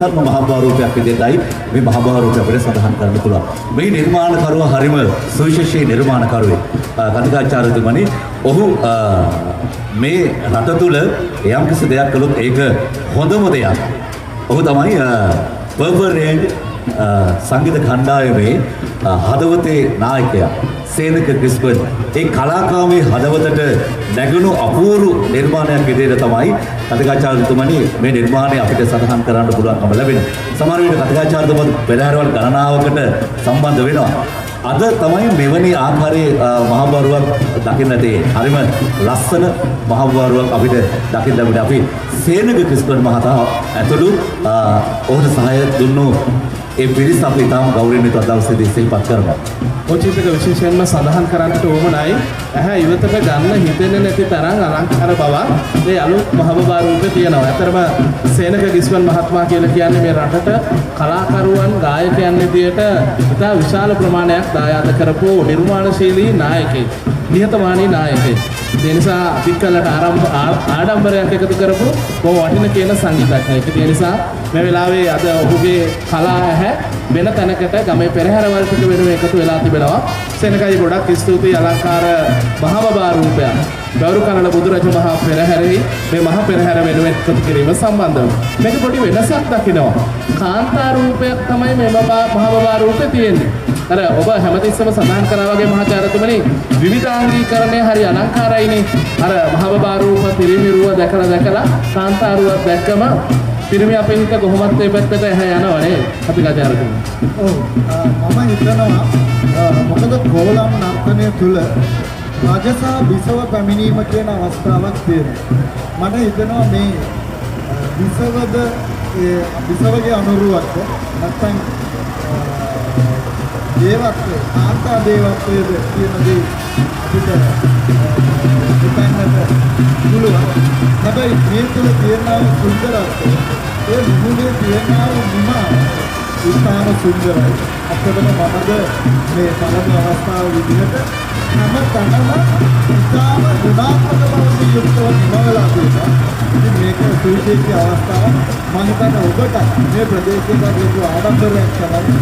මහාභාරූපයක් විදිහටයි මේ මහාභාරූපය අපිට සඳහන් කරන්න පුළුවන්. මේ නිර්මාණකරුවා හරිම සුවිශේෂී නිර්මාණකරුවෙක්. කතිකාචාර්යතුමනි ඔහු මේ රට තුල යම් කිසි දෙයක් කළොත් ඒක හොඳම දෙයක්. ඔහු තමයි පර්පල් රේන්ජ් සංගීත කණ්ඩායමේ හදවතේ නායකයා සේනක ක්‍රිස්පන්. ඒ කලාකාමී හදවතට නැගුණු අපූර්ව නිර්මාණයක් විදිහට තමයි කතිකාචාර්යතුමනි මේ නිර්මාණය අපිට සඳහන් කරන්න පුළුවන්කම ලැබෙනවා. සමහර විට කතිකාචාර්යතුමා පෙරහැරවල් ගණනාවකට සම්බන්ධ වෙනවා. අද තමයි මෙවැනි ආකාරයේ මහාභාරුවක් දකින්න තියෙන්නේ. හරිම ලස්සන මහාභාරුවක් අපිට දකින්න ලැබුණේ. අපි සේනක ක්‍රිස්පන් මහතා ඇතුළු ඔහුට සහාය දුන්නු ඒ පිරිස අපි තාම ගෞරවණීය දවසේදී සිහිපත් කරනවා. ඔචිතක විශේෂයෙන්ම සඳහන් කරන්නට ඕමනයි ඇහැ ඉවතට ගන්න හිතෙන්නේ නැති තරම් අලංකාර බවක් මේ අලුත් මහාභාරූපේ තියෙනවා. ඇතරම සේනක ක්‍රිස්පන් මහත්මයා කියලා කියන්නේ මේ රටට කලාකරුවන් ගායකයන් විදියට ඉතා විශාල ප්‍රමාණයක් දායාද කරපු නිර්මාණශීලී නායකයෙක්. නිහතමානී නායකයෙක්. ඒ නිසා පිටකලට ආඩම්බරයක් එකතු කරපු බොහොම වටින කියන සංගීතඥයෙක්. ඒ නිසා මේ වෙලාවේ අද ඔහුගේ කලා ඇහැ වෙන තැනකට ගමේ පෙරහැරවල් ටික වෙනුවෙන් එකතු වෙලා තිබෙනවා. සෙනගයි ගොඩක් ස්තුතියි අලංකාර මහාභාරූපය. ගෞරව කරන බුදුරජ මහා පෙරහැරෙහි මේ මහා පෙරහැර වෙනුවෙන් එකතු කිරීම සම්බන්ධව මේක පොඩි වෙනසක් දකිනවා. කාන්තා රූපයක් තමයි මේ මහාභාරූපේ තියෙන්නේ. අර ඔබ හැමතිස්සම සඳහන් කරා වගේ මහාචාර්යතුමනි විවිධාංගීකරණය හරි අලංකාරයිනේ. අර මහාභාරූප පිරිමිරුව දැකලා කාන්තාරුවක් දැක්කම පිරිමි අපේ හිත කොහොමත් මේ පැත්තට ඇහැ යනවනේ කතිකාචාර්යතුමනි. ඔව් මම හිතනවා මොකද කෝලම් නර්තනය තුල රජසා බිසව පැමිණීම කියන අවස්ථාවක් තියෙනවා. මට හිතෙනවා මේ බිසවගේ අනුරුවක්ද නැත්නම් දේවත්වය කාන්තා දේවත්වයද කියන දේ අපිට හිතන්නට පුළුවන්. හැබැයි මේ තුල තියෙනා සුන්දරත්වය ඒ මුහුණේ තියෙනා නිමා ඉතාම සුන්දරයි. අත්‍යවශ්‍යම මමද මේ පළමු අවස්ථාව විදිහට හැම තැනම ඉතාම ගුණාත්මක බවකින් යුක්තව නිමවලා තියෙනවා. ඉතින් මේක සුවිශේෂී අවස්ථාවක්. මම හිතන්නේ ඔබට මේ ප්‍රදේශයේ ලැබෙන ආඩම්බරයක් තමයි